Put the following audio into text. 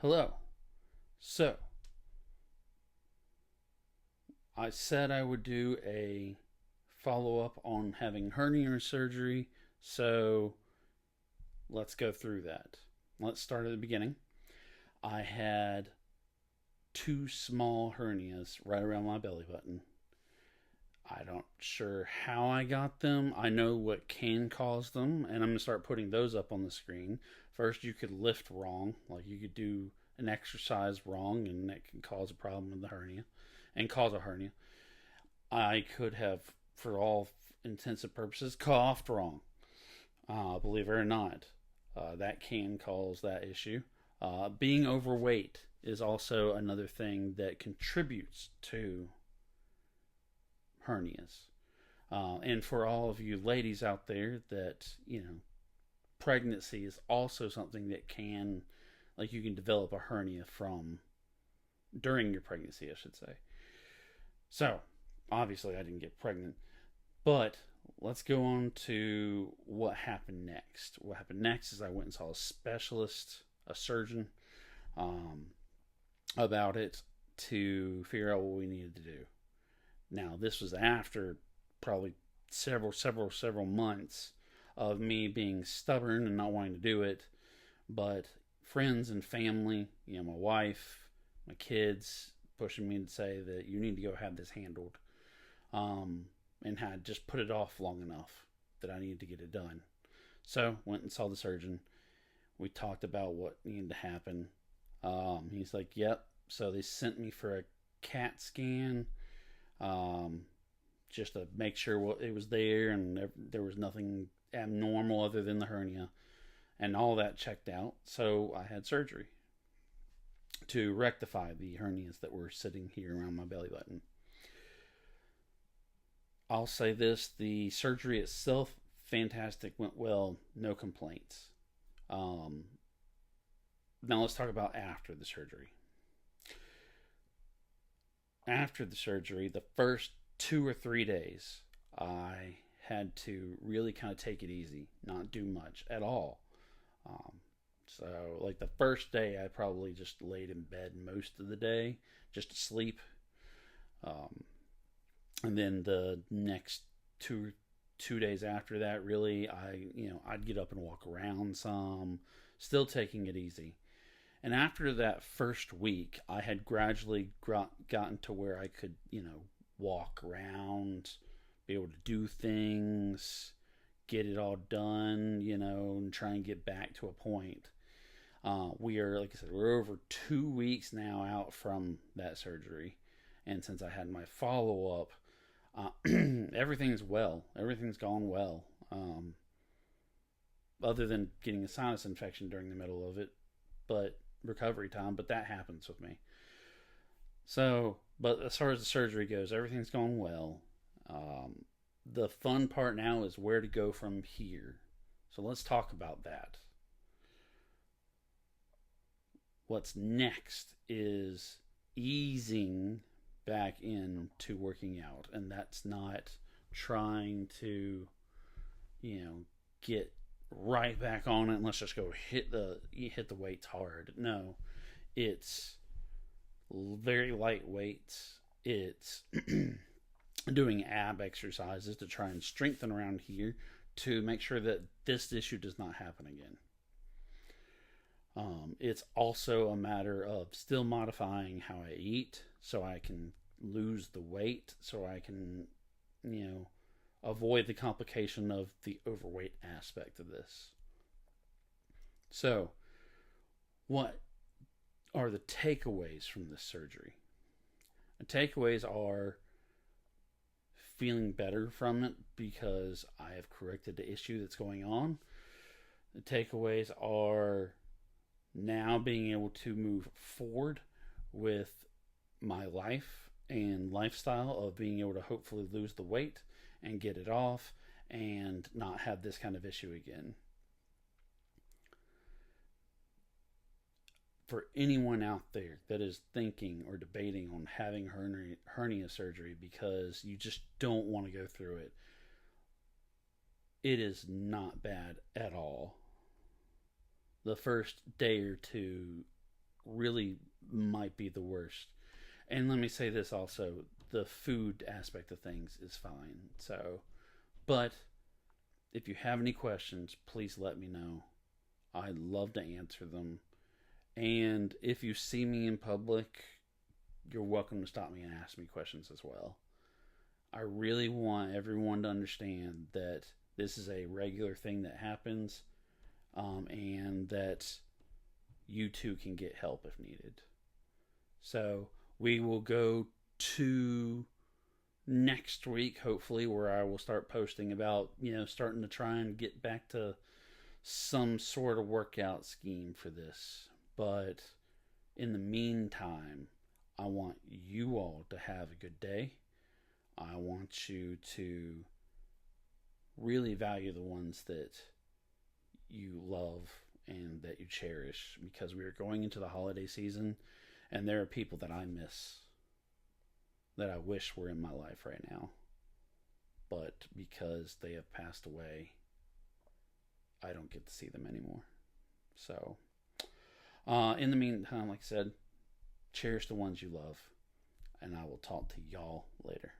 Hello. So, I said I would do a follow up on having hernia surgery, so let's go through that. Let's start at the beginning. I had two small hernias right around my belly button. I don't sure how I got them. I know what can cause them, and I'm going to start putting those up on the screen. First, you could lift wrong, like you could do an exercise wrong, and that can cause a problem with the hernia and cause a hernia. I could have, for all intensive purposes, coughed wrong. Believe it or not, that can cause that issue. Being overweight is also another thing that contributes to hernias. And for all of you ladies out there that, pregnancy is also something that can, like, you can develop a hernia from during your pregnancy, I should say. So, obviously, I didn't get pregnant. But let's go on to what happened next. What happened next is I went and saw a specialist, a surgeon, um, about it to figure out what we needed to do. Now, this was after probably several months of me being stubborn and not wanting to do it. But friends and family, my wife, my kids, pushing me to say that you need to go have this handled. And had just put it off long enough that I needed to get it done. So, went and saw the surgeon. We talked about what needed to happen. He's like, yep. So, they sent me for a CAT scan, just to make sure what it was there and there was nothing abnormal other than the hernia. And all that checked out. So, I had surgery to rectify the hernias that were sitting here around my belly button. I'll say this: the surgery itself, fantastic, went well, no complaints. Um, Now let's talk about after the surgery. After the surgery, the first 2 or 3 days, I had to really kind of take it easy, not do much at all. Um, so, like the first day, I probably just laid in bed most of the day just to sleep. Um, and then the next two days after that, really, I'd get up and walk around some, still taking it easy. And after that first week, I had gradually gotten to where I could, walk around, be able to do things, get it all done, and try and get back to a point. We are, like I said, we're over 2 weeks now out from that surgery. And since I had my follow up, everything's well. Everything's gone well. Other than getting a sinus infection during the middle of it, but recovery time. But that happens with me. So, but as far as the surgery goes, everything's gone well. The fun part now is where to go from here. So let's talk about that. What's next is easing back into working out, and that's not trying to, get right back on it and let's just go hit the weights hard. No, it's very lightweight. It's doing ab exercises to try and strengthen around here to make sure that this issue does not happen again. It's also a matter of still modifying how I eat so I can lose the weight, so I can, avoid the complication of the overweight aspect of this. So, what are the takeaways from this surgery? The takeaways are feeling better from it because I have corrected the issue that's going on. The takeaways are now being able to move forward with my life and lifestyle of being able to hopefully lose the weight and get it off and not have this kind of issue again. For anyone out there that is thinking or debating on having hernia surgery because you just don't want to go through it, it is not bad at all. The first day or two really might be the worst. And let me say this also, the food aspect of things is fine. So, but if you have any questions, please let me know. I love to answer them. And if you see me in public, you're welcome to stop me and ask me questions as well. I really want everyone to understand that this is a regular thing that happens, and that you too can get help if needed. So we will go to next week, hopefully, where I will start posting about, starting to try and get back to some sort of workout scheme for this. But in the meantime, I want you all to have a good day. I want you to really value the ones that you love and that you cherish, because we are going into the holiday season and there are people that I miss, that I wish were in my life right now. But because they have passed away, I don't get to see them anymore. So, in the meantime, like I said, cherish the ones you love. And I will talk to y'all later.